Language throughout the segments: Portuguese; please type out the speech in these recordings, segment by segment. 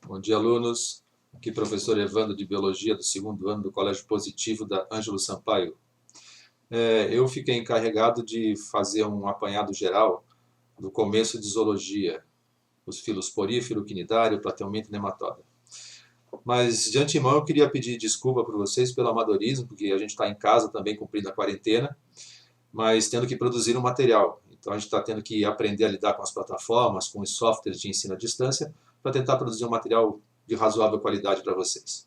Bom dia, alunos. Aqui, professor Evandro de Biologia, do segundo ano do Colégio Positivo da Ângelo Sampaio. Eu fiquei encarregado de fazer um apanhado geral do começo de zoologia, os filos porífero, quinidário, plateuminto e nematóida. Mas, de antemão, eu queria pedir desculpa para vocês pelo amadorismo, porque a gente está em casa também cumprindo a quarentena, mas tendo que produzir um material. Então, a gente está tendo que aprender a lidar com as plataformas, com os softwares de ensino à distância, para tentar produzir um material de razoável qualidade para vocês.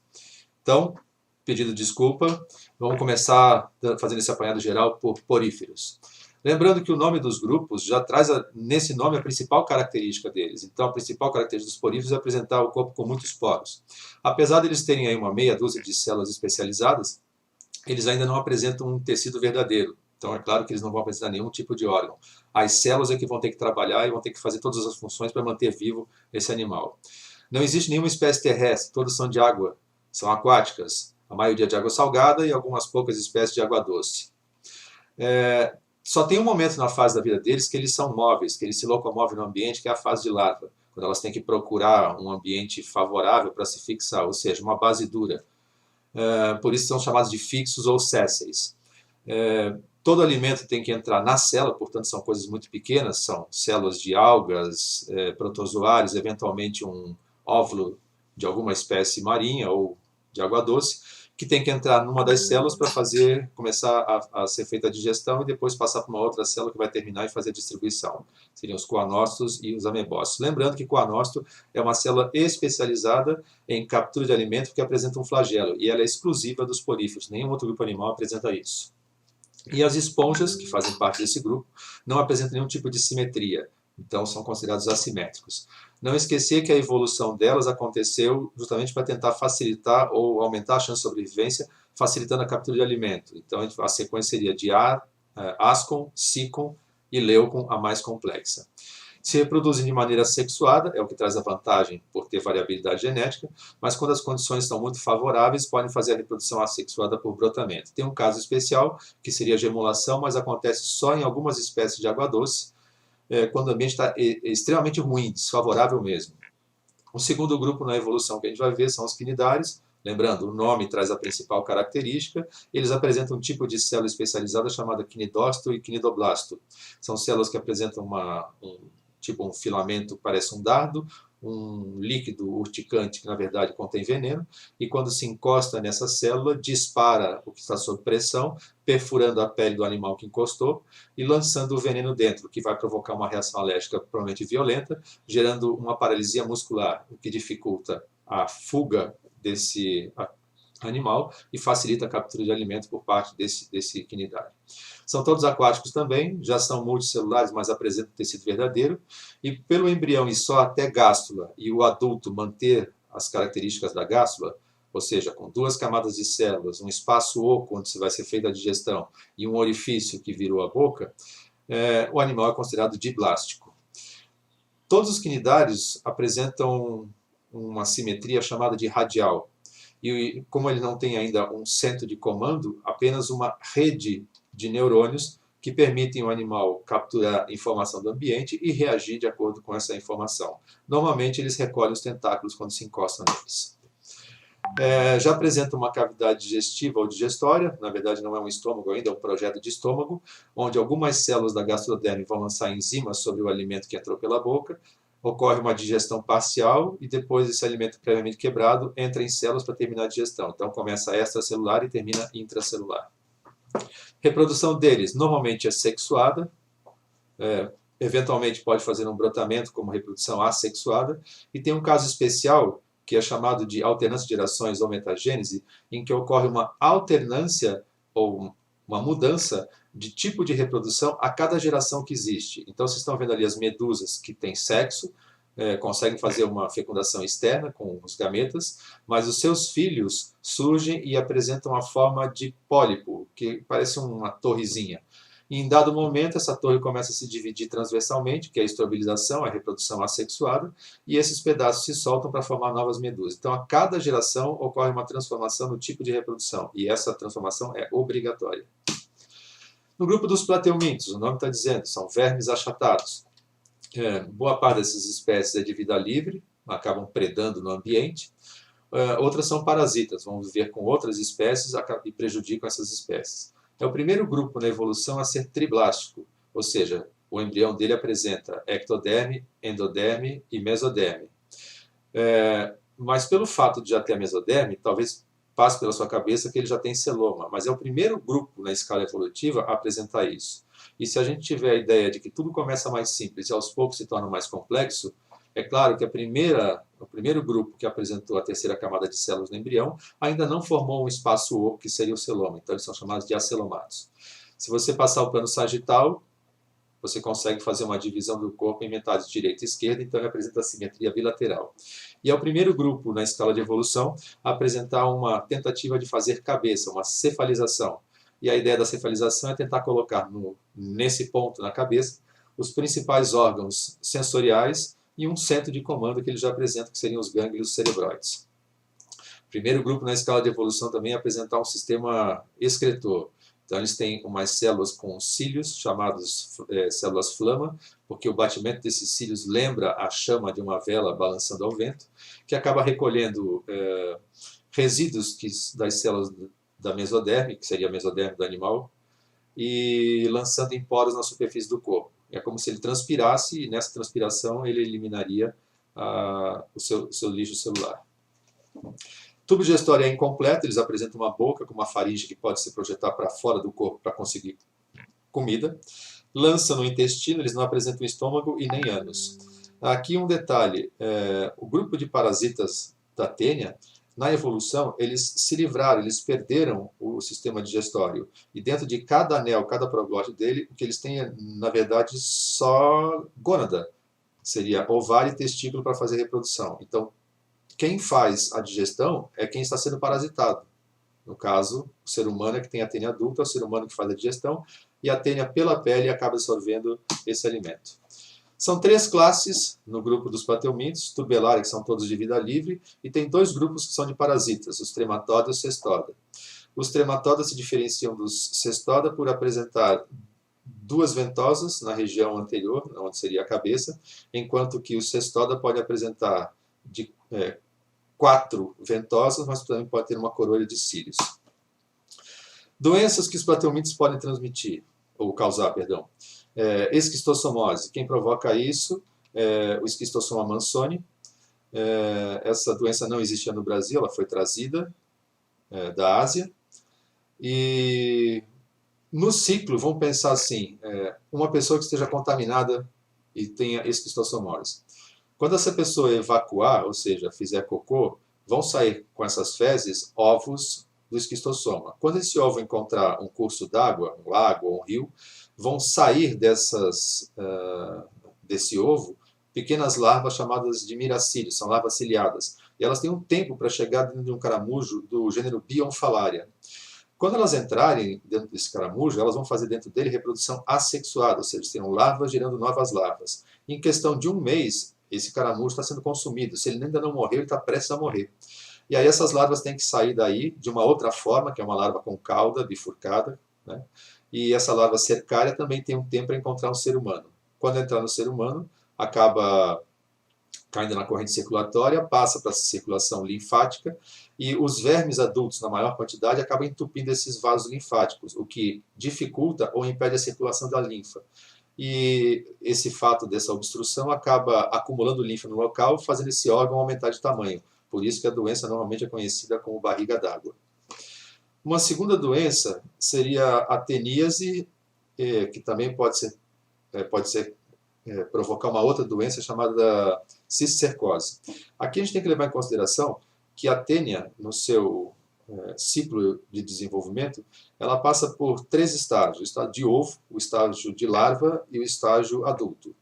Então, pedido desculpa, vamos começar fazendo esse apanhado geral por poríferos. Lembrando que o nome dos grupos já traz nesse nome a principal característica deles. Então, a principal característica dos poríferos é apresentar o corpo com muitos poros. Apesar de eles terem aí uma meia dúzia de células especializadas, eles ainda não apresentam um tecido verdadeiro. Então, é claro que eles não vão apresentar nenhum tipo de órgão. As células é que vão ter que trabalhar e vão ter que fazer todas as funções para manter vivo esse animal. Não existe nenhuma espécie terrestre, todas são de água, são aquáticas. A maioria de água salgada e algumas poucas espécies de água doce. Só tem um momento na fase da vida deles que eles são móveis, que eles se locomovem no ambiente, que é a fase de larva, quando elas têm que procurar um ambiente favorável para se fixar, ou seja, uma base dura. Por isso são chamados de fixos ou sésseis. Todo alimento tem que entrar na célula, portanto são coisas muito pequenas, são células de algas, protozoários, eventualmente um óvulo de alguma espécie marinha ou de água doce, que tem que entrar numa das células para começar a ser feita a digestão e depois passar para uma outra célula que vai terminar e fazer a distribuição. Seriam os coanócitos e os amebócitos. Lembrando que coanócito é uma célula especializada em captura de alimento que apresenta um flagelo, e ela é exclusiva dos poríferos, nenhum outro grupo animal apresenta isso. E as esponjas, que fazem parte desse grupo, não apresentam nenhum tipo de simetria, então são considerados assimétricos. Não esquecer que a evolução delas aconteceu justamente para tentar facilitar ou aumentar a chance de sobrevivência, facilitando a captura de alimento. Então a sequência seria de Ascon, Sicon e Leucon, a mais complexa. Se reproduzem de maneira sexuada, é o que traz a vantagem por ter variabilidade genética, mas quando as condições estão muito favoráveis, podem fazer a reprodução assexuada por brotamento. Tem um caso especial, que seria a gemulação, mas acontece só em algumas espécies de água doce, quando o ambiente está extremamente ruim, desfavorável mesmo. O segundo grupo na evolução que a gente vai ver são os quinidários. Lembrando, o nome traz a principal característica. Eles apresentam um tipo de célula especializada chamada quinidócito e quinidoblasto. São células que apresentam um filamento que parece um dardo, um líquido urticante que na verdade contém veneno, e quando se encosta nessa célula, dispara o que está sob pressão, perfurando a pele do animal que encostou e lançando o veneno dentro, que vai provocar uma reação alérgica provavelmente violenta, gerando uma paralisia muscular, o que dificulta a fuga desse animal e facilita a captura de alimento por parte desse quinidário. São todos aquáticos também, já são multicelulares, mas apresentam tecido verdadeiro, e pelo embrião e só até gástula e o adulto manter as características da gástula, ou seja, com duas camadas de células, um espaço oco onde vai ser feita a digestão e um orifício que virou a boca, o animal é considerado diblástico. Todos os quinidários apresentam uma simetria chamada de radial, e como ele não tem ainda um centro de comando, apenas uma rede de neurônios que permitem ao animal capturar informação do ambiente e reagir de acordo com essa informação. Normalmente eles recolhem os tentáculos quando se encostam neles. Já apresenta uma cavidade digestiva ou digestória, na verdade não é um estômago ainda, é um projeto de estômago, onde algumas células da gastroderme vão lançar enzimas sobre o alimento que entrou pela boca, ocorre uma digestão parcial e depois esse alimento previamente quebrado entra em células para terminar a digestão. Então começa extracelular e termina intracelular. Reprodução deles normalmente é sexuada, eventualmente pode fazer um brotamento como reprodução assexuada, e tem um caso especial que é chamado de alternância de gerações ou metagênese, em que ocorre uma alternância ou uma mudança de tipo de reprodução a cada geração que existe. Então, vocês estão vendo ali as medusas que têm sexo, conseguem fazer uma fecundação externa com os gametas, mas os seus filhos surgem e apresentam a forma de pólipo, que parece uma torrezinha. E em dado momento, essa torre começa a se dividir transversalmente, que é a estrobilização, a reprodução assexuada, e esses pedaços se soltam para formar novas medusas. Então, a cada geração ocorre uma transformação no tipo de reprodução, e essa transformação é obrigatória. No grupo dos plateumintos, o nome está dizendo, são vermes achatados. Boa parte dessas espécies é de vida livre, acabam predando no ambiente. Outras são parasitas, vão viver com outras espécies e prejudicam essas espécies. É o primeiro grupo na evolução a ser triblástico, ou seja, o embrião dele apresenta ectoderme, endoderme e mesoderme. Mas pelo fato de já ter a mesoderme, talvez passe pela sua cabeça que ele já tem celoma, mas é o primeiro grupo na escala evolutiva a apresentar isso. E se a gente tiver a ideia de que tudo começa mais simples e aos poucos se torna mais complexo, é claro que o primeiro grupo que apresentou a terceira camada de células no embrião ainda não formou um espaço oco que seria o celoma, então eles são chamados de acelomatos. Se você passar o plano sagital, você consegue fazer uma divisão do corpo em metades direita e esquerda, então ele apresenta a simetria bilateral. E é o primeiro grupo na escala de evolução a apresentar uma tentativa de fazer cabeça, uma cefalização. E a ideia da cefalização é tentar colocar nesse ponto na cabeça os principais órgãos sensoriais e um centro de comando que ele já apresenta, que seriam os gânglios cerebroides. O primeiro grupo na escala de evolução também é apresentar um sistema excretor. Então, eles têm umas células com cílios, chamadas células flama, porque o batimento desses cílios lembra a chama de uma vela balançando ao vento, que acaba recolhendo resíduos das células da mesoderme, que seria a mesoderme do animal, e lançando em poros na superfície do corpo. É como se ele transpirasse, e nessa transpiração ele eliminaria o seu lixo celular. Tubo digestório é incompleto, eles apresentam uma boca com uma faringe que pode se projetar para fora do corpo para conseguir comida. Lança no intestino, eles não apresentam estômago e nem ânus. Aqui um detalhe, o grupo de parasitas da tênia, na evolução, eles se livraram, eles perderam o sistema digestório. E dentro de cada anel, cada proglótide dele, o que eles têm é, na verdade, só gônada. Seria ovário e testículo para fazer reprodução. Então, quem faz a digestão é quem está sendo parasitado. No caso, o ser humano é que tem a tênia adulta, é o ser humano que faz a digestão, e a tênia pela pele acaba absorvendo esse alimento. São 3 classes no grupo dos plateumintos, tubelária, que são todos de vida livre, e tem 2 grupos que são de parasitas, os trematoda e os cestoda. Os trematoda se diferenciam dos cestoda por apresentar 2 ventosas na região anterior, onde seria a cabeça, enquanto que o cestoda pode apresentar 4 ventosas, mas também pode ter uma coroa de cílios. Doenças que os plateumintos podem transmitir, ou causar, perdão. Esquistossomose. Quem provoca isso é o esquistossoma mansoni. Essa doença não existia no Brasil, ela foi trazida da Ásia. E no ciclo, vamos pensar assim, uma pessoa que esteja contaminada e tenha esquistossomose. Quando essa pessoa evacuar, ou seja, fizer cocô, vão sair com essas fezes ovos do esquistossoma. Quando esse ovo encontrar um curso d'água, um lago ou um rio, vão sair desse ovo pequenas larvas chamadas de miracílios, são larvas ciliadas. E elas têm um tempo para chegar dentro de um caramujo do gênero Bionfalaria. Quando elas entrarem dentro desse caramujo, elas vão fazer dentro dele reprodução assexuada, ou seja, terão larvas gerando novas larvas. Em questão de um mês, esse caramujo está sendo consumido. Se ele ainda não morreu, ele está prestes a morrer. E aí essas larvas têm que sair daí de uma outra forma, que é uma larva com cauda bifurcada, né? E essa larva cercária também tem um tempo para encontrar um ser humano. Quando entrar no ser humano, acaba caindo na corrente circulatória, passa para a circulação linfática, e os vermes adultos, na maior quantidade, acabam entupindo esses vasos linfáticos, o que dificulta ou impede a circulação da linfa. E esse fato dessa obstrução acaba acumulando linfa no local, fazendo esse órgão aumentar de tamanho. Por isso que a doença normalmente é conhecida como barriga d'água. Uma segunda doença seria a teníase, que também pode provocar uma outra doença chamada cisticercose. Aqui a gente tem que levar em consideração que a tênia, no seu ciclo de desenvolvimento, ela passa por 3 estágios: o estágio de ovo, o estágio de larva e o estágio adulto.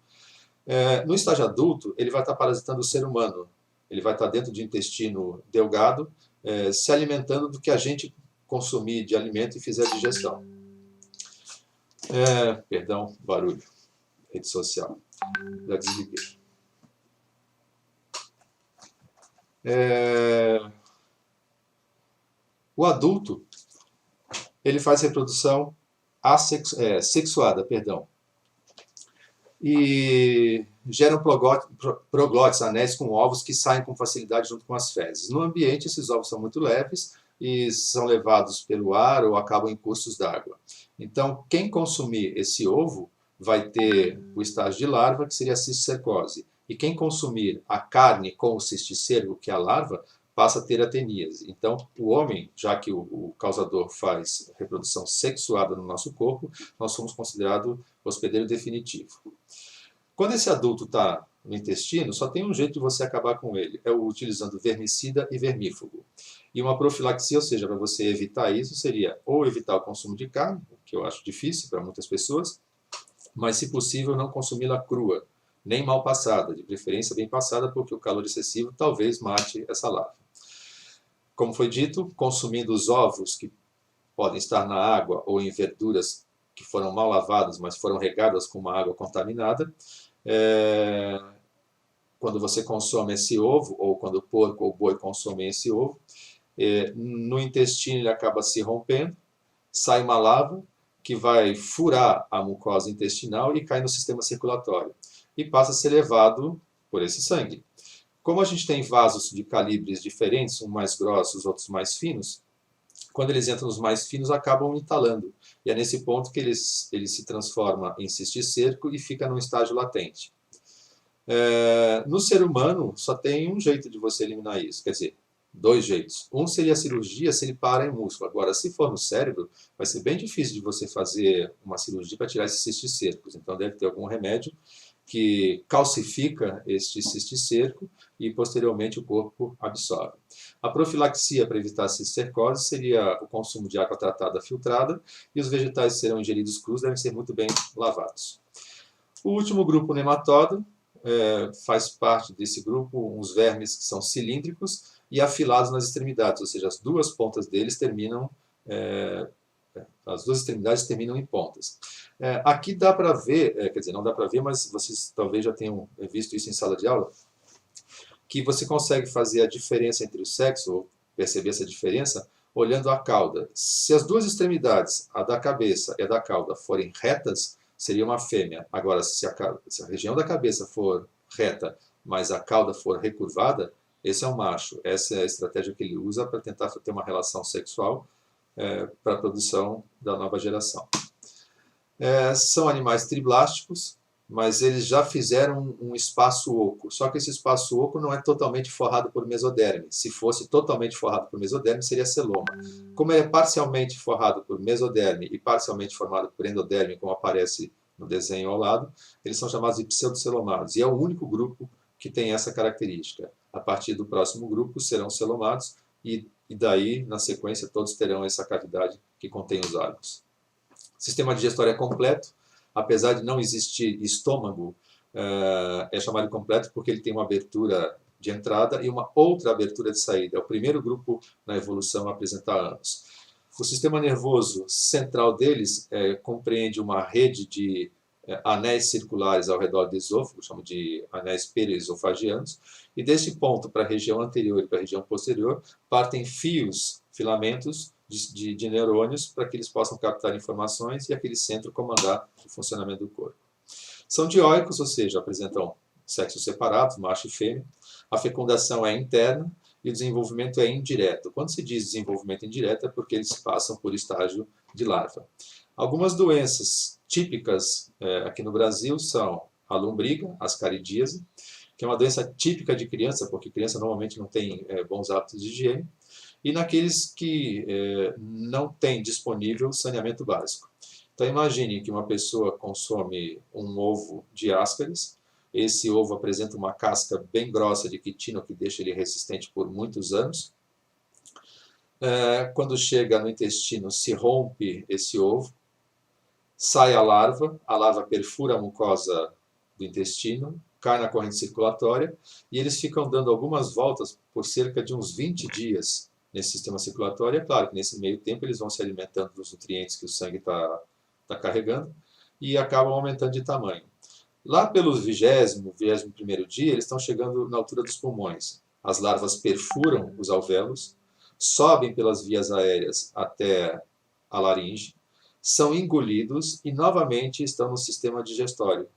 No estágio adulto, ele vai estar parasitando o ser humano, ele vai estar dentro de intestino delgado, se alimentando do que a gente consumir de alimento e fizer a digestão. Perdão, barulho. Rede social. Já desliguei. O adulto, ele faz reprodução sexuada, perdão. e geram proglótides, anéis com ovos que saem com facilidade junto com as fezes. No ambiente, esses ovos são muito leves e são levados pelo ar ou acabam em cursos d'água. Então, quem consumir esse ovo vai ter o estágio de larva, que seria a cisticercose. E quem consumir a carne com o cisticerco, que é a larva, passa a ter a teníase. Então, o homem, já que o causador faz reprodução sexuada no nosso corpo, nós somos considerados hospedeiro definitivo. Quando esse adulto está no intestino, só tem um jeito de você acabar com ele, é utilizando vermicida e vermífugo. E uma profilaxia, ou seja, para você evitar isso, seria ou evitar o consumo de carne, que eu acho difícil para muitas pessoas, mas se possível não consumi-la crua, nem mal passada, de preferência bem passada, porque o calor excessivo talvez mate essa larva. Como foi dito, consumindo os ovos que podem estar na água ou em verduras que foram mal lavadas, mas foram regadas com uma água contaminada, quando você consome esse ovo, ou quando o porco ou o boi consomem esse ovo, no intestino ele acaba se rompendo, sai uma lava que vai furar a mucosa intestinal e cai no sistema circulatório e passa a ser levado por esse sangue. Como a gente tem vasos de calibres diferentes, uns mais grossos, outros mais finos, quando eles entram nos mais finos, acabam entalando. E é nesse ponto que ele se transforma em cisticerco e fica num estágio latente. No ser humano, só tem um jeito de você eliminar isso, quer dizer, dois jeitos. Um seria a cirurgia se ele para em músculo. Agora, se for no cérebro, vai ser bem difícil de você fazer uma cirurgia para tirar esses cisticercos. Então, deve ter algum remédio que calcifica este cisticerco e, posteriormente, o corpo absorve. A profilaxia para evitar a cisticercose seria o consumo de água tratada filtrada e os vegetais que serão ingeridos crus devem ser muito bem lavados. O último grupo, nematóide, faz parte desse grupo uns vermes que são cilíndricos e afilados nas extremidades, ou seja, as duas pontas deles terminam, as duas extremidades terminam em pontas. Aqui dá para ver, quer dizer, não dá para ver, mas vocês talvez já tenham visto isso em sala de aula, que você consegue fazer a diferença entre o sexo, ou perceber essa diferença, olhando a cauda. Se as duas extremidades, a da cabeça e a da cauda, forem retas, seria uma fêmea. Agora, se a região da cabeça for reta, mas a cauda for recurvada, esse é um macho. Essa é a estratégia que ele usa para tentar ter uma relação sexual para a produção da nova geração. São animais triblásticos, mas eles já fizeram um espaço oco. Só que esse espaço oco não é totalmente forrado por mesoderme. Se fosse totalmente forrado por mesoderme, seria celoma. Como ele é parcialmente forrado por mesoderme e parcialmente formado por endoderme, como aparece no desenho ao lado, eles são chamados de pseudocelomados. E é o único grupo que tem essa característica. A partir do próximo grupo serão celomados e daí, na sequência, todos terão essa cavidade que contém os órgãos. O sistema digestório é completo, apesar de não existir estômago, é chamado de completo porque ele tem uma abertura de entrada e uma outra abertura de saída. É o primeiro grupo na evolução a apresentar ânus. O sistema nervoso central deles compreende uma rede de anéis circulares ao redor do esôfago, chamamos de anéis perioesofagianos, e desse ponto para a região anterior e para a região posterior partem fios, filamentos de neurônios para que eles possam captar informações e aquele centro comandar o funcionamento do corpo. São dioicos, ou seja, apresentam sexos separados, macho e fêmea. A fecundação é interna e o desenvolvimento é indireto. Quando se diz desenvolvimento indireto é porque eles passam por estágio de larva. Algumas doenças típicas aqui no Brasil são a lombriga, ascaridíase, que é uma doença típica de criança, porque criança normalmente não tem bons hábitos de higiene, e naqueles que não tem disponível saneamento básico. Então imagine que uma pessoa consome um ovo de ascaris, esse ovo apresenta uma casca bem grossa de quitina, que deixa ele resistente por muitos anos. Quando chega no intestino, se rompe esse ovo, sai a larva perfura a mucosa do intestino, cai na corrente circulatória e eles ficam dando algumas voltas por cerca de uns 20 dias nesse sistema circulatório. É claro que nesse meio tempo eles vão se alimentando dos nutrientes que o sangue está carregando e acabam aumentando de tamanho. Lá pelo 20º, 21º dia, eles estão chegando na altura dos pulmões. As larvas perfuram os alvéolos, sobem pelas vias aéreas até a laringe, são engolidos e novamente estão no sistema digestório.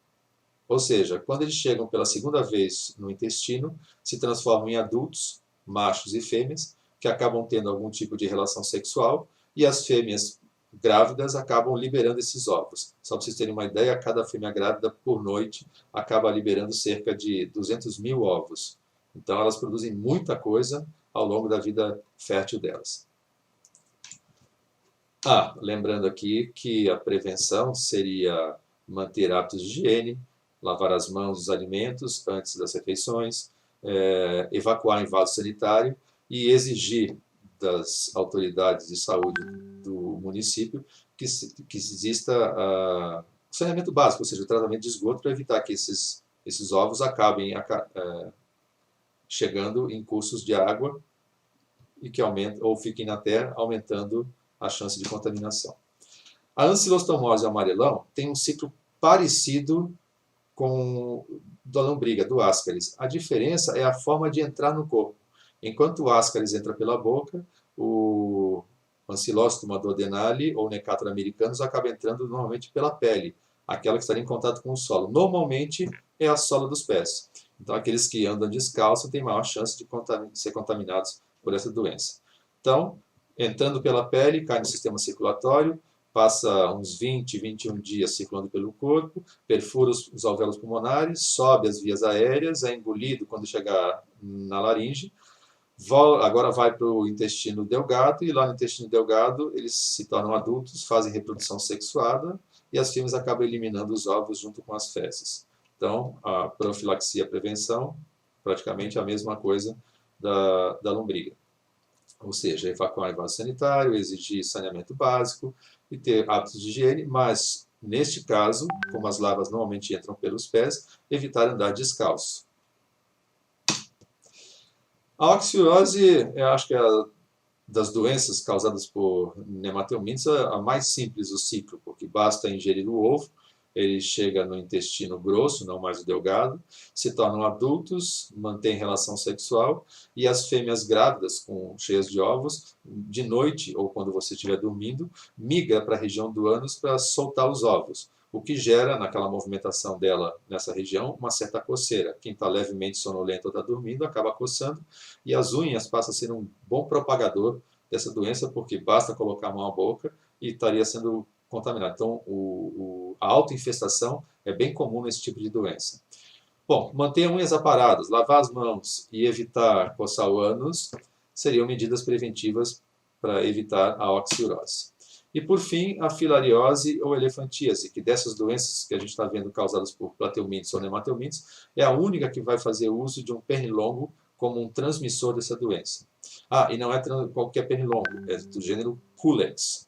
Ou seja, quando eles chegam pela segunda vez no intestino, se transformam em adultos, machos e fêmeas, que acabam tendo algum tipo de relação sexual, e as fêmeas grávidas acabam liberando esses ovos. Só para vocês terem uma ideia, cada fêmea grávida, por noite, acaba liberando cerca de 200 mil ovos. Então, elas produzem muita coisa ao longo da vida fértil delas. Lembrando aqui que a prevenção seria manter hábitos de higiene, lavar as mãos dos alimentos antes das refeições, evacuar em vaso sanitário e exigir das autoridades de saúde do município que exista saneamento básico, ou seja, o tratamento de esgoto para evitar que esses ovos acabem chegando em cursos de água e que aumentem ou fiquem na terra, aumentando a chance de contaminação. A ancilostomose amarelão tem um ciclo parecido com o da lombriga, do Ascaris. A diferença é a forma de entrar no corpo. Enquanto o Ascaris entra pela boca, o Ancylostoma duodenale ou Necator americanus acaba entrando normalmente pela pele, aquela que estaria em contato com o solo. Normalmente é a sola dos pés. Então, aqueles que andam descalço têm maior chance de ser contaminados por essa doença. Então, entrando pela pele, cai no sistema circulatório, passa uns 20, 21 dias circulando pelo corpo, perfura os alvéolos pulmonares, sobe as vias aéreas, é engolido quando chegar na laringe, agora vai para o intestino delgado, e lá no intestino delgado eles se tornam adultos, fazem reprodução sexuada, e as fêmeas acabam eliminando os ovos junto com as fezes. Então, a profilaxia e a prevenção, praticamente a mesma coisa da lombriga. Ou seja, evacuar em vaso sanitário, exigir saneamento básico e ter hábitos de higiene, mas, neste caso, como as larvas normalmente entram pelos pés, evitar andar descalço. A oxirose, eu acho que é das doenças causadas por nematelmintos a mais simples o ciclo, porque basta ingerir o ovo, ele chega no intestino grosso, não mais o delgado, se tornam adultos, mantêm relação sexual, e as fêmeas grávidas, cheias de ovos, de noite, ou quando você estiver dormindo, migra para a região do ânus para soltar os ovos, o que gera, naquela movimentação dela nessa região, uma certa coceira. Quem está levemente sonolento ou está dormindo acaba coçando, e as unhas passam a ser um bom propagador dessa doença, porque basta colocar a mão à boca e estaria sendo contaminado. Então, a autoinfestação é bem comum nesse tipo de doença. Bom, manter unhas aparadas, lavar as mãos e evitar coçar o ânus seriam medidas preventivas para evitar a oxiurose. E, por fim, a filariose ou elefantíase, que dessas doenças que a gente está vendo causadas por plateumintes ou nematelmintes, é a única que vai fazer uso de um pernilongo como um transmissor dessa doença. E não é qualquer pernilongo, é do gênero Culex.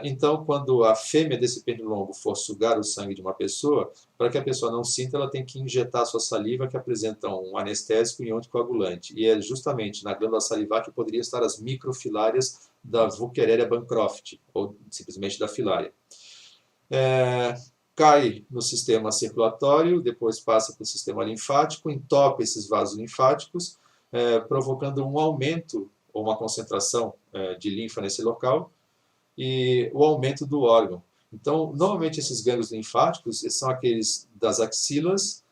Então, quando a fêmea desse pernilongo for sugar o sangue de uma pessoa, para que a pessoa não sinta, ela tem que injetar sua saliva, que apresenta um anestésico e um anticoagulante. E é justamente na glândula salivar que poderiam estar as microfilárias da Wuchereria bancroft, ou simplesmente da filária. Cai no sistema circulatório, depois passa para o sistema linfático, entope esses vasos linfáticos, provocando um aumento ou uma concentração de linfa nesse local, e o aumento do órgão. Então, normalmente esses gânglios linfáticos são aqueles das axilas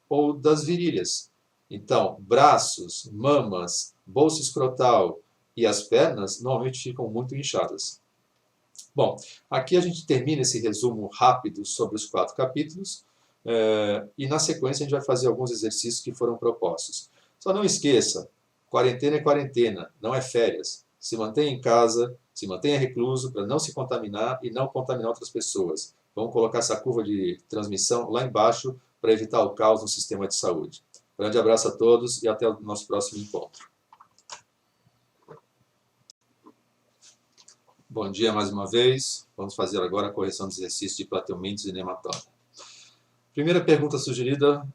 ou das virilhas. Então, braços, mamas, bolsa escrotal e as pernas normalmente ficam muito inchadas. Bom, aqui a gente termina esse resumo rápido sobre os 4 capítulos e na sequência a gente vai fazer alguns exercícios que foram propostos. Só não esqueça, quarentena é quarentena, não é férias. Se mantenha em casa, se mantenha recluso para não se contaminar e não contaminar outras pessoas. Vamos colocar essa curva de transmissão lá embaixo para evitar o caos no sistema de saúde. Grande abraço a todos e até o nosso próximo encontro. Bom dia mais uma vez. Vamos fazer agora a correção dos exercícios de plateumintos e nematóide. Primeira pergunta sugerida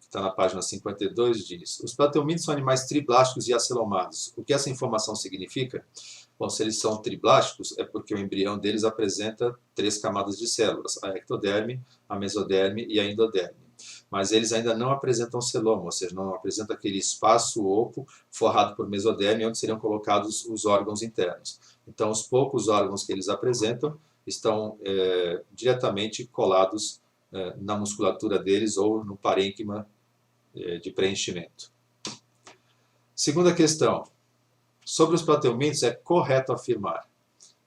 está na página 52, diz: os plateumintos são animais triblásticos e acelomados. O que essa informação significa? Bom, se eles são triblásticos, é porque o embrião deles apresenta 3 camadas de células, a ectoderme, a mesoderme e a endoderme. Mas eles ainda não apresentam celoma, ou seja, não apresentam aquele espaço oco forrado por mesoderme, onde seriam colocados os órgãos internos. Então, os poucos órgãos que eles apresentam estão diretamente colados na musculatura deles ou no parênquima de preenchimento. Segunda questão. Sobre os plateumintos, é correto afirmar.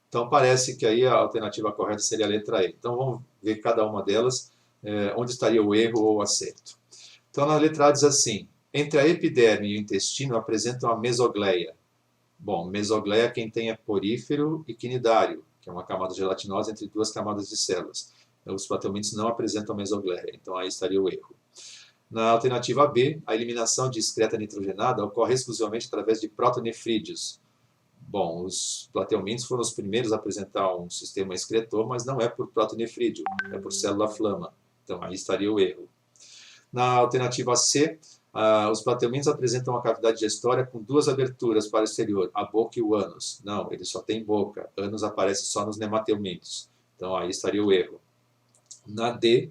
Então, parece que aí a alternativa correta seria a letra E. Então, vamos ver cada uma delas, onde estaria o erro ou o acerto. Então, na letra A diz assim: entre a epiderme e o intestino apresentam a mesogleia. Bom, mesogleia quem tem é porífero e quinidário, que é uma camada gelatinosa entre duas camadas de células. Os plateumintos não apresentam mesogleia, então aí estaria o erro. Na alternativa B, a eliminação de excreta nitrogenada ocorre exclusivamente através de protonefrídeos. Bom, os plateumintos foram os primeiros a apresentar um sistema excretor, mas não é por protonefrídeo, é por célula-flama. Então aí estaria o erro. Na alternativa C, os plateumintos apresentam uma cavidade gestória com duas aberturas para o exterior, a boca e o ânus. Não, ele só tem boca, ânus aparece só nos nemateumintos. Então aí estaria o erro. Na D,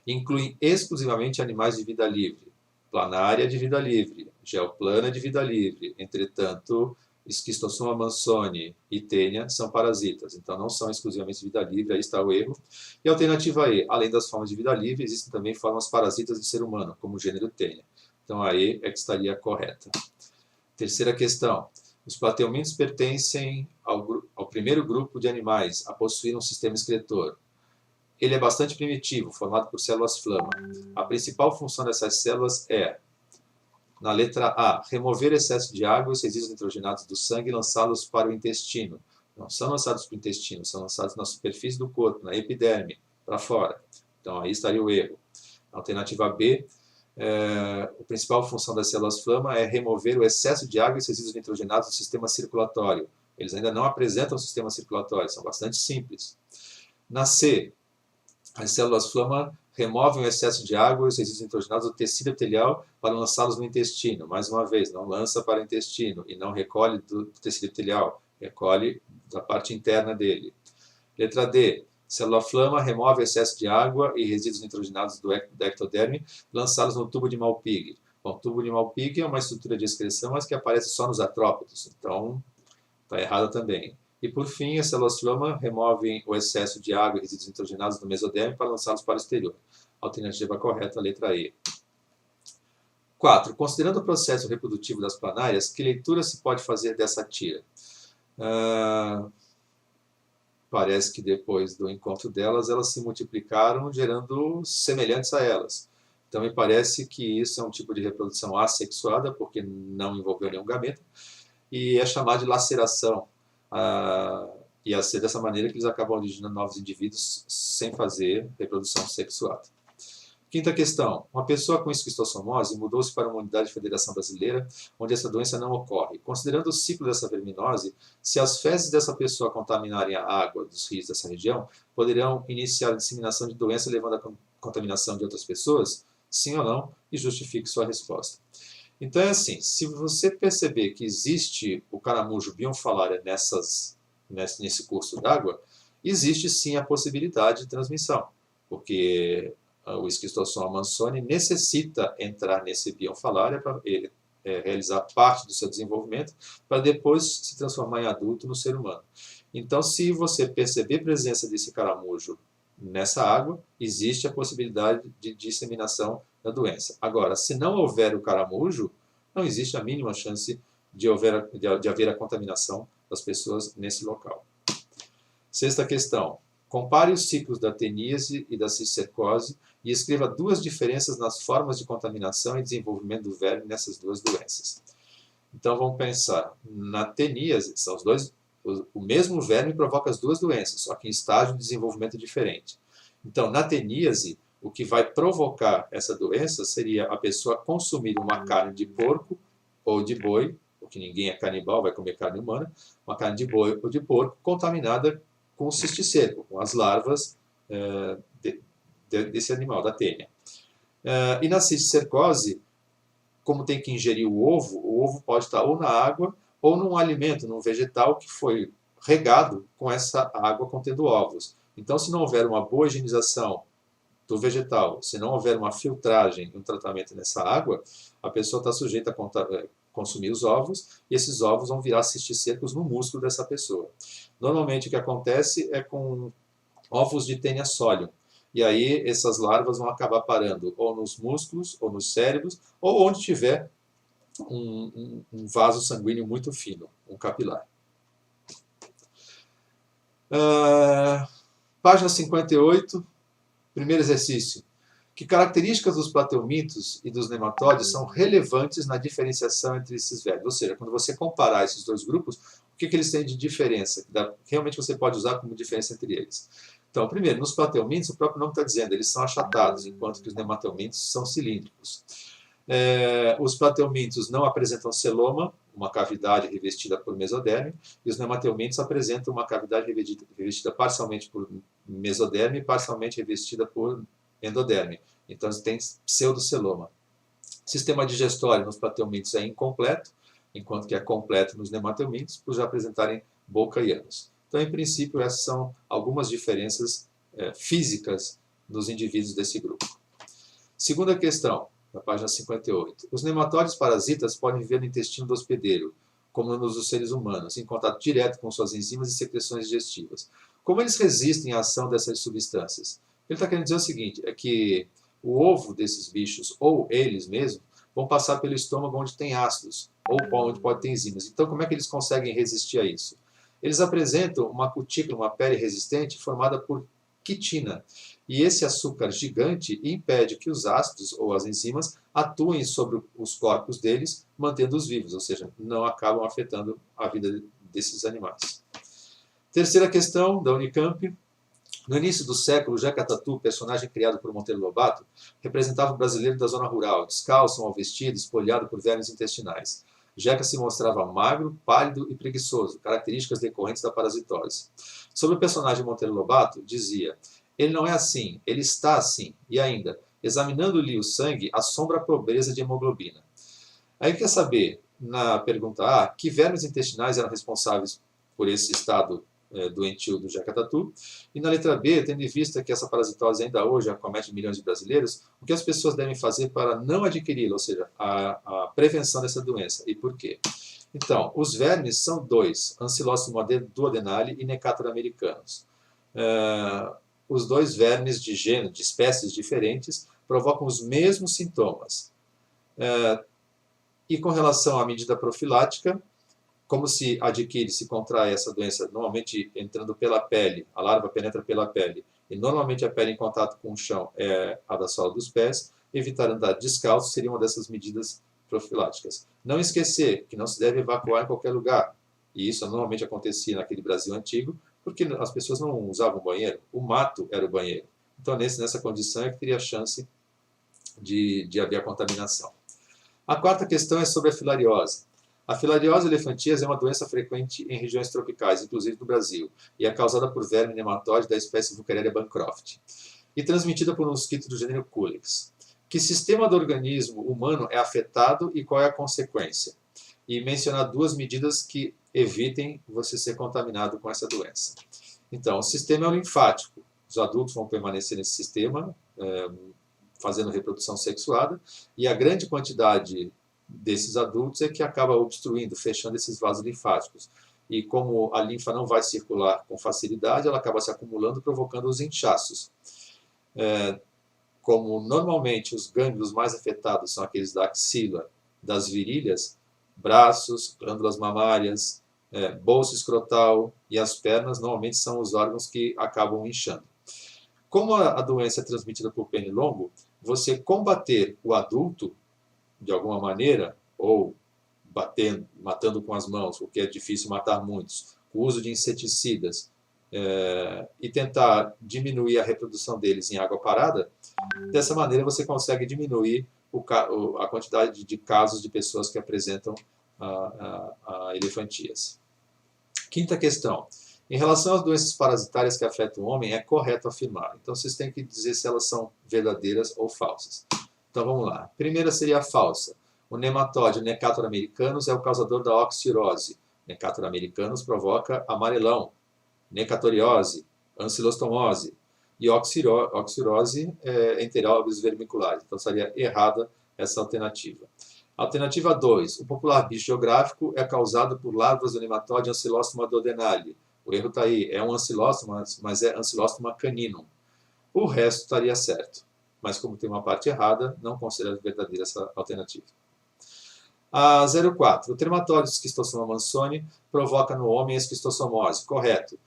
incluem exclusivamente animais de vida livre, planária de vida livre, geoplana de vida livre. Entretanto, Schistosoma mansoni e Taenia são parasitas, então não são exclusivamente de vida livre, aí está o erro. E a alternativa E, além das formas de vida livre, existem também formas parasitas de ser humano, como o gênero Taenia. Então aí é que estaria correta. Terceira questão. Os plateumintos pertencem ao primeiro grupo de animais a possuir um sistema excretor. Ele é bastante primitivo, formado por células-flama. A principal função dessas células é, na letra A, remover excesso de água e os resíduos nitrogenados do sangue e lançá-los para o intestino. Não são lançados para o intestino, são lançados na superfície do corpo, na epiderme, para fora. Então aí estaria o erro. Na alternativa B, a principal função das células-flama é remover o excesso de água e os resíduos nitrogenados do sistema circulatório. Eles ainda não apresentam o sistema circulatório, são bastante simples. Na C, as células-flama removem o excesso de água e os resíduos nitrogenados do tecido epitelial para lançá-los no intestino. Mais uma vez, não lança para o intestino e não recolhe do tecido epitelial, recolhe da parte interna dele. Letra D. Célula-flama remove o excesso de água e resíduos nitrogenados da ectoderme, lançá-los no tubo de Malpighi. Bom, o tubo de Malpighi é uma estrutura de excreção, mas que aparece só nos artrópodes, então está errado também. E, por fim, as células-flama removem o excesso de água e resíduos nitrogenados do mesoderme para lançá-los para o exterior. Alternativa correta, letra E. 4. Considerando o processo reprodutivo das planárias, que leitura se pode fazer dessa tira? Parece que depois do encontro delas, elas se multiplicaram, gerando semelhantes a elas. Então, me parece que isso é um tipo de reprodução assexuada, porque não envolveu nenhum gameta, e é chamado de laceração. E a ser dessa maneira que eles acabam originando novos indivíduos sem fazer reprodução sexuada. Quinta questão. Uma pessoa com esquistossomose mudou-se para uma unidade de federação brasileira onde essa doença não ocorre. Considerando o ciclo dessa verminose, se as fezes dessa pessoa contaminarem a água dos rios dessa região, poderão iniciar a disseminação de doença levando à contaminação de outras pessoas? Sim ou não? E justifique sua resposta. Então é assim, se você perceber que existe o caramujo bionfalária nesse curso d'água, existe sim a possibilidade de transmissão, porque o Schistosoma mansoni necessita entrar nesse bionfalária para ele realizar parte do seu desenvolvimento, para depois se transformar em adulto no ser humano. Então, se você perceber a presença desse caramujo nessa água, existe a possibilidade de disseminação da doença. Agora, se não houver o caramujo, não existe a mínima chance de haver a contaminação das pessoas nesse local. Sexta questão. Compare os ciclos da teníase e da cisticercose e escreva duas diferenças nas formas de contaminação e desenvolvimento do verme nessas duas doenças. Então, vamos pensar. Na teníase, são o mesmo verme provoca as duas doenças, só que em estágio de desenvolvimento diferente. Então, na teníase, o que vai provocar essa doença seria a pessoa consumir uma carne de porco ou de boi, porque ninguém é canibal, vai comer carne humana, uma carne de boi ou de porco contaminada com o cisticerco, com as larvas desse animal, da tênia. E na cisticercose, como tem que ingerir o ovo pode estar ou na água ou num alimento, num vegetal que foi regado com essa água contendo ovos. Então, se não houver uma boa higienização do vegetal, se não houver uma filtragem e um tratamento nessa água, a pessoa está sujeita a consumir os ovos, e esses ovos vão virar cisticercos no músculo dessa pessoa. Normalmente o que acontece é com ovos de Taenia solium. E aí essas larvas vão acabar parando ou nos músculos, ou nos cérebros, ou onde tiver um vaso sanguíneo muito fino, um capilar. Página 58, primeiro exercício. Que características dos plateumintos e dos nematóides são relevantes na diferenciação entre esses vermes? Ou seja, quando você comparar esses dois grupos, o que eles têm de diferença? Realmente você pode usar como diferença entre eles. Então, primeiro, nos plateumintos, o próprio nome está dizendo, eles são achatados, enquanto que os nemateumintos são cilíndricos. Os plateumintos não apresentam celoma, uma cavidade revestida por mesoderme, e os nemateumintos apresentam uma cavidade revestida parcialmente por mesoderme e parcialmente revestida por endoderme. Então, eles têm pseudoceloma. O sistema digestório nos plateumintos é incompleto, enquanto que é completo nos nemateumintos, por já apresentarem boca e ânus. Então, em princípio, essas são algumas diferenças físicas nos indivíduos desse grupo. Segunda questão, na página 58. Os nematóides parasitas podem viver no intestino do hospedeiro, como nos dos seres humanos, em contato direto com suas enzimas e secreções digestivas. Como eles resistem à ação dessas substâncias? Ele está querendo dizer o seguinte, é que o ovo desses bichos, ou eles mesmos, vão passar pelo estômago onde tem ácidos, ou onde pode ter enzimas. Então, como é que eles conseguem resistir a isso? Eles apresentam uma cutícula, uma pele resistente, formada por quitina. E esse açúcar gigante impede que os ácidos, ou as enzimas, atuem sobre os corpos deles, mantendo-os vivos, ou seja, não acabam afetando a vida desses animais. Terceira questão, da Unicamp. No início do século, Jeca Tatu, personagem criado por Monteiro Lobato, representava o brasileiro da zona rural, descalço, mal vestido, espolhado por vermes intestinais. Jeca se mostrava magro, pálido e preguiçoso, características decorrentes da parasitose. Sobre o personagem Monteiro Lobato, dizia: ele não é assim, ele está assim. E ainda, examinando-lhe o sangue, assombra a pobreza de hemoglobina. Aí quer saber, na pergunta A, que vermes intestinais eram responsáveis por esse estado doentio do Jeca Tatu. E na letra B, tendo em vista que essa parasitose ainda hoje acomete milhões de brasileiros, o que as pessoas devem fazer para não adquiri-la, ou seja, a prevenção dessa doença. E por quê? Então, os vermes são dois, Ancylostus duodenale e Necator americanus. Os dois vermes de gênero, de espécies diferentes, provocam os mesmos sintomas. E com relação à medida profilática, como se adquire, se contrai essa doença, normalmente entrando pela pele, a larva penetra pela pele, e normalmente a pele em contato com o chão é a da sola dos pés, evitar andar descalço seria uma dessas medidas profiláticas. Não esquecer que não se deve evacuar em qualquer lugar, e isso normalmente acontecia naquele Brasil antigo, porque as pessoas não usavam banheiro, o mato era o banheiro. Então, nessa condição é que teria a chance de haver a contaminação. A quarta questão é sobre a filariose. A filariose elefantias é uma doença frequente em regiões tropicais, inclusive no Brasil, e é causada por verme nematóide da espécie Wuchereria bancroft, e transmitida por um mosquito do gênero Culex. Que sistema do organismo humano é afetado e qual é a consequência? E mencionar duas medidas que evitem você ser contaminado com essa doença. Então, o sistema é o linfático. Os adultos vão permanecer nesse sistema, fazendo reprodução sexuada, e a grande quantidade desses adultos é que acaba obstruindo, fechando esses vasos linfáticos. E como a linfa não vai circular com facilidade, ela acaba se acumulando, provocando os inchaços. Como normalmente os gânglios mais afetados são aqueles da axila, das virilhas, braços, glândulas mamárias, bolsa escrotal e as pernas normalmente são os órgãos que acabam inchando. Como a doença é transmitida por pernilongo, você combater o adulto de alguma maneira, ou matando com as mãos, o que é difícil matar muitos, o uso de inseticidas, e tentar diminuir a reprodução deles em água parada, dessa maneira você consegue diminuir a quantidade de casos de pessoas que apresentam a elefantíase. Quinta questão. Em relação às doenças parasitárias que afetam o homem, é correto afirmar. Então, vocês têm que dizer se elas são verdadeiras ou falsas. Então, vamos lá. A primeira seria a falsa. O nematóide Necator americanus é o causador da oxirose. Necator americanus provoca amarelão, necatoriose, ancilostomose. E oxirose é enteróbios vermiculares. Então, seria errada essa alternativa. Alternativa 2. O popular bicho geográfico é causado por larvas do nematóide Ancylostoma duodenale, O erro está aí, é um ancilóstoma, mas é ancilóstoma caninum. O resto estaria certo, mas como tem uma parte errada, não considero verdadeira essa alternativa. A 04. O trematóide esquistossoma mansoni provoca no homem a esquistossomose. Correto.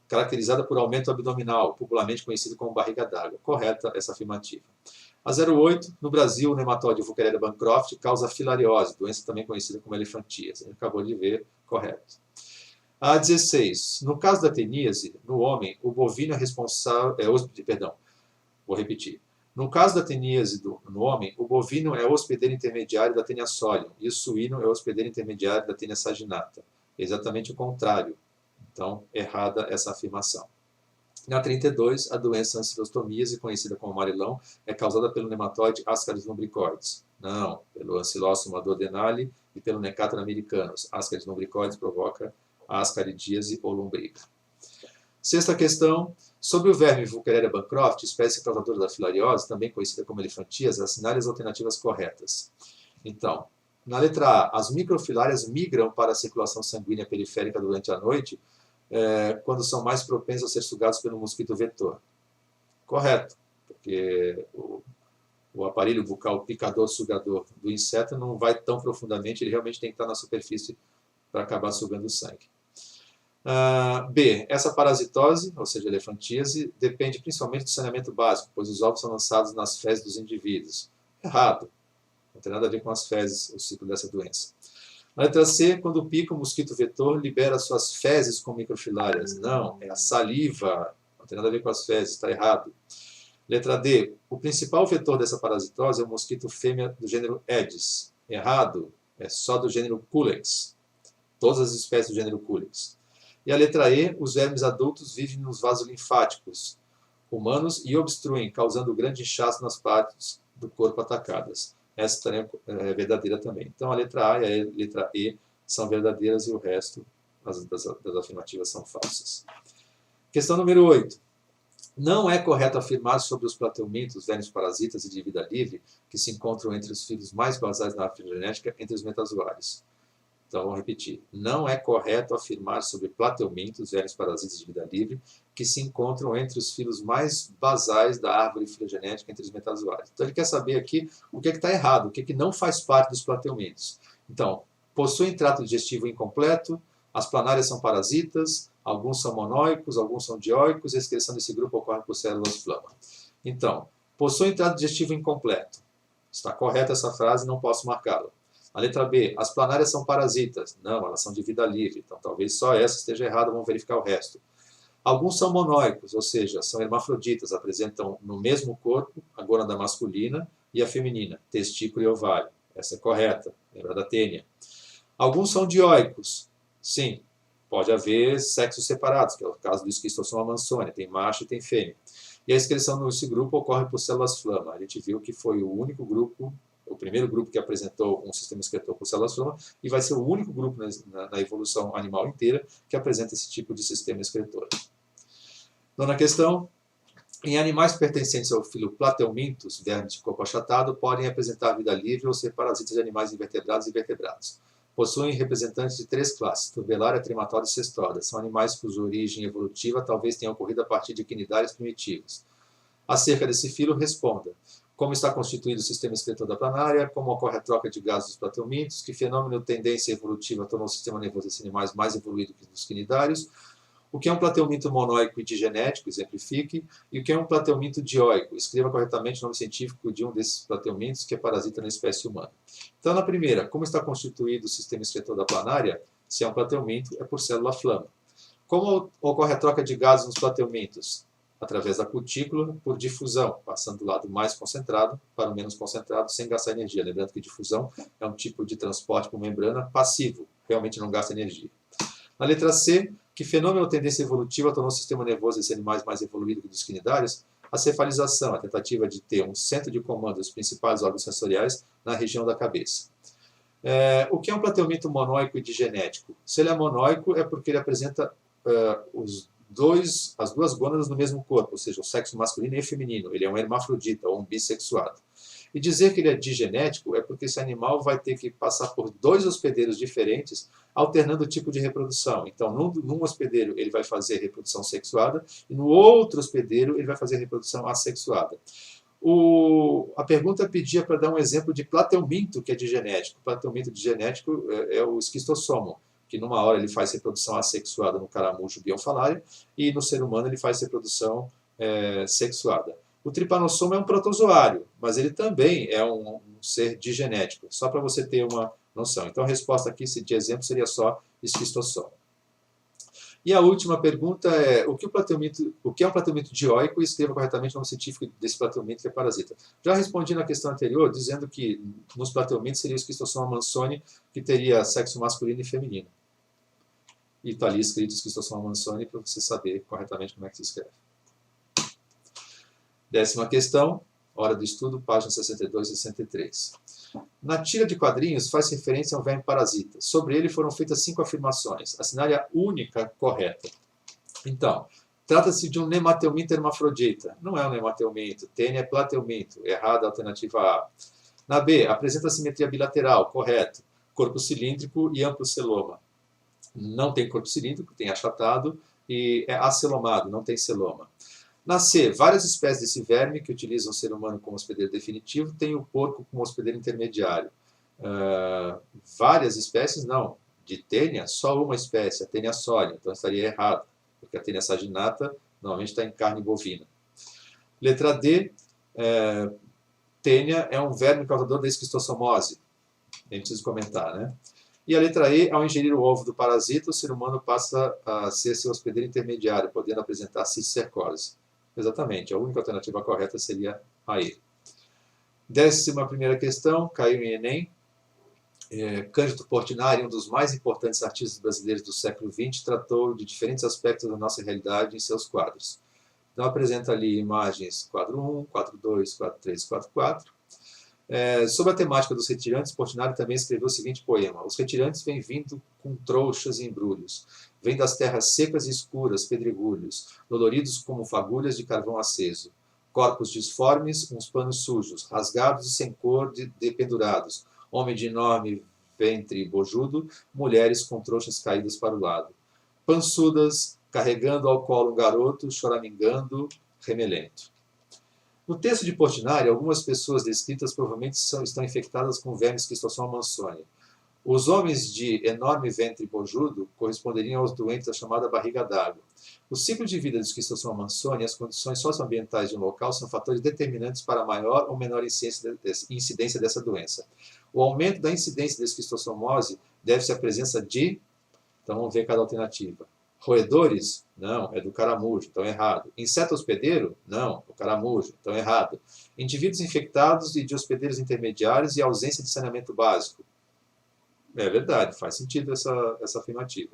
Caracterizada por aumento abdominal, popularmente conhecido como barriga d'água. Correta essa afirmativa. A 08. No Brasil, o nematóide Vukereria bancroft causa filariose, doença também conhecida como elefantíase. A gente acabou de ver, correto. A 16. No caso da teníase, no homem, o bovino é responsável... vou repetir. No caso da teníase no homem, o bovino é o hospedeiro intermediário da tênia solium e o suíno é o hospedeiro intermediário da tênia saginata. Exatamente o contrário. Então, errada essa afirmação. Na 32, a doença ancilostomíase, conhecida como amarelão, é causada pelo nematóide Ascaris lumbricoides. Não, pelo Ancylostoma duodenale e pelo Nectator americanus. Ascaris lumbricoides provoca a ascaridíase ou lombriga. Sexta questão. Sobre o verme Vukereria bancroft, espécie causadora da filariose, também conhecida como elefantíase, assinale as alternativas corretas. Então, na letra A, as microfilárias migram para a circulação sanguínea periférica durante a noite, quando são mais propensas a ser sugados pelo mosquito vetor. Correto, porque o aparelho bucal picador-sugador do inseto não vai tão profundamente, ele realmente tem que estar na superfície para acabar sugando o sangue. B. Essa parasitose, ou seja, elefantíase, depende principalmente do saneamento básico, pois os ovos são lançados nas fezes dos indivíduos. Errado. Não tem nada a ver com as fezes, o ciclo dessa doença. Na letra C, quando pica, o mosquito vetor libera suas fezes com microfilárias. Não, é a saliva. Não tem nada a ver com as fezes, está errado. Letra D, o principal vetor dessa parasitose é o mosquito fêmea do gênero Aedes. Errado, é só do gênero Culex. Todas as espécies do gênero Culex. E a letra E, os vermes adultos vivem nos vasos linfáticos humanos e obstruem, causando grande inchaço nas partes do corpo atacadas. Essa também é verdadeira também. Então a letra A e a letra E são verdadeiras e o resto das afirmativas são falsas. Questão número 8. Não é correto afirmar sobre os plateumintos, vermes parasitas e de vida livre, que se encontram entre os filos mais basais da árvore genética entre os metazoários. Então, vamos repetir. Não é correto afirmar sobre plateumintos, vermes parasitas de vida livre, que se encontram entre os filos mais basais da árvore filogenética entre os metazoários. Então, ele quer saber aqui o que está errado, o que não faz parte dos plateumintos. Então, possuem trato digestivo incompleto, as planárias são parasitas, alguns são monóicos, alguns são dioicos, e a excreção desse grupo ocorre por células flama. Então, possuem trato digestivo incompleto. Está correta essa frase, não posso marcá-la. A letra B, as planárias são parasitas. Não, elas são de vida livre. Então, talvez só essa esteja errada, vamos verificar o resto. Alguns são monóicos, ou seja, são hermafroditas, apresentam no mesmo corpo a gônada masculina e a feminina, testículo e ovário. Essa é correta, lembra da tênia. Alguns são dioicos. Sim, pode haver sexos separados, que é o caso do esquistossoma mansoni, tem macho e tem fêmea. E a excreção nesse grupo ocorre por células flama. A gente viu que foi o único grupo, o primeiro grupo que apresentou um sistema excretor por células flama, e vai ser o único grupo na evolução animal inteira que apresenta esse tipo de sistema excretor. Nona questão. Em animais pertencentes ao filo Plateumintos, vermes de corpo achatado, podem apresentar vida livre ou ser parasitas de animais invertebrados e vertebrados. Possuem representantes de 3 classes, Turbellaria, Trematodes e Cestodes. São animais cuja origem evolutiva talvez tenha ocorrido a partir de quinidários primitivos. Acerca desse filo, responda. Como está constituído o sistema excretor da planária, como ocorre a troca de gases dos plateumintos, que fenômeno ou tendência evolutiva tornou o sistema nervoso desses animais mais evoluído que os quinidários, o que é um plateuminto monóico e digenético, exemplifique, e o que é um plateuminto dioico. Escreva corretamente o nome científico de um desses plateumintos que é parasita na espécie humana. Então, na primeira, como está constituído o sistema excretor da planária? Se é um plateuminto, é por célula flama. Como ocorre a troca de gases nos plateumintos? Através da cutícula, por difusão, passando do lado mais concentrado para o menos concentrado, sem gastar energia. Lembrando que difusão é um tipo de transporte por membrana passivo, realmente não gasta energia. Na letra C, que fenômeno ou tendência evolutiva tornou o sistema nervoso desses animais mais evoluído que dos quinidários? A cefalização, a tentativa de ter um centro de comando dos principais órgãos sensoriais na região da cabeça. O que é um plateuminto monóico e digenético? Se ele é monóico, é porque ele apresenta as duas gônadas no mesmo corpo, ou seja, o sexo masculino e feminino. Ele é um hermafrodita ou um bissexuado. E dizer que ele é digenético é porque esse animal vai ter que passar por 2 hospedeiros diferentes, alternando o tipo de reprodução. Então, num hospedeiro ele vai fazer reprodução sexuada, e no outro hospedeiro ele vai fazer reprodução assexuada. A pergunta pedia para dar um exemplo de plateuminto, que é digenético. O plateuminto digenético é o esquistossomo, que numa hora ele faz reprodução assexuada no caramujo bionfalário, e no ser humano ele faz reprodução sexuada. O tripanossoma é um protozoário, mas ele também é um ser digenético, só para você ter uma noção. Então a resposta aqui de exemplo seria só esquistossoma. E a última pergunta é, o que é um plateuminto dioico? E escreva corretamente o nome científico desse plateuminto que é parasita. Já respondi na questão anterior, dizendo que nos plateumintos seria o esquistossoma mansoni, que teria sexo masculino e feminino. E está ali escrito esquistossoma mansoni para você saber corretamente como é que se escreve. 10ª questão, hora do estudo, página 62 e 63. Na tira de quadrinhos faz referência a um verme parasita. Sobre ele foram feitas 5 afirmações. Assinale a única correta. Então, trata-se de um nemateuminto hermafrodita. Não é um nemateuminto. Tênia é plateuminto. Errada a alternativa A. Na B, apresenta simetria bilateral. Correto. Corpo cilíndrico e amplo celoma. Não tem corpo cilíndrico, tem achatado. E é acelomado, não tem celoma. Na C, várias espécies desse verme que utilizam o ser humano como hospedeiro definitivo têm o porco como hospedeiro intermediário. Várias espécies, não. De tênia, só uma espécie, a tênia sólia. Então estaria errado, porque a tênia saginata normalmente está em carne bovina. Letra D, tênia é um verme causador da esquistossomose. Nem preciso comentar, né? E a letra E, ao ingerir o ovo do parasita, o ser humano passa a ser seu hospedeiro intermediário, podendo apresentar cisticercose. Exatamente, a única alternativa correta seria a E. 11ª questão, caiu em Enem. Cândido Portinari, um dos mais importantes artistas brasileiros do século XX, tratou de diferentes aspectos da nossa realidade em seus quadros. Então apresenta ali imagens quadro 1, quadro 2, quadro 3, quadro 4. Sobre a temática dos retirantes, Portinari também escreveu o seguinte poema. Os retirantes vêm vindo com trouxas e embrulhos. Vêm das terras secas e escuras, pedregulhos, doloridos como fagulhas de carvão aceso. Corpos disformes, uns panos sujos, rasgados e sem cor, dependurados. Homem de enorme ventre bojudo, mulheres com trouxas caídas para o lado. Pançudas, carregando ao colo um garoto, choramingando, remelento. No texto de Portinari, algumas pessoas descritas provavelmente estão infectadas com verme esquistossoma mansoni. Os homens de enorme ventre bojudo corresponderiam aos doentes da chamada barriga d'água. O ciclo de vida do esquistossoma mansoni e as condições socioambientais de um local são fatores determinantes para a maior ou menor incidência dessa doença. O aumento da incidência da esquistossomose deve-se à presença de... Então vamos ver cada alternativa. Roedores? Não, é do caramujo, então errado. Inseto hospedeiro? Não, do caramujo, então errado. Indivíduos infectados e de hospedeiros intermediários e ausência de saneamento básico. É verdade, faz sentido essa afirmativa.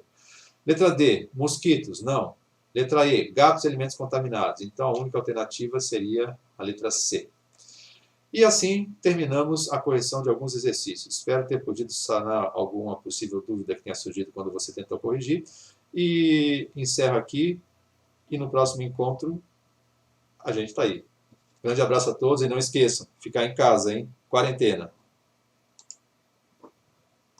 Letra D, mosquitos? Não. Letra E, gatos e alimentos contaminados. Então a única alternativa seria a letra C. E assim terminamos a correção de alguns exercícios. Espero ter podido sanar alguma possível dúvida que tenha surgido quando você tentou corrigir. E encerro aqui, e no próximo encontro a gente está aí. Grande abraço a todos e não esqueçam, ficar em casa, hein? Quarentena.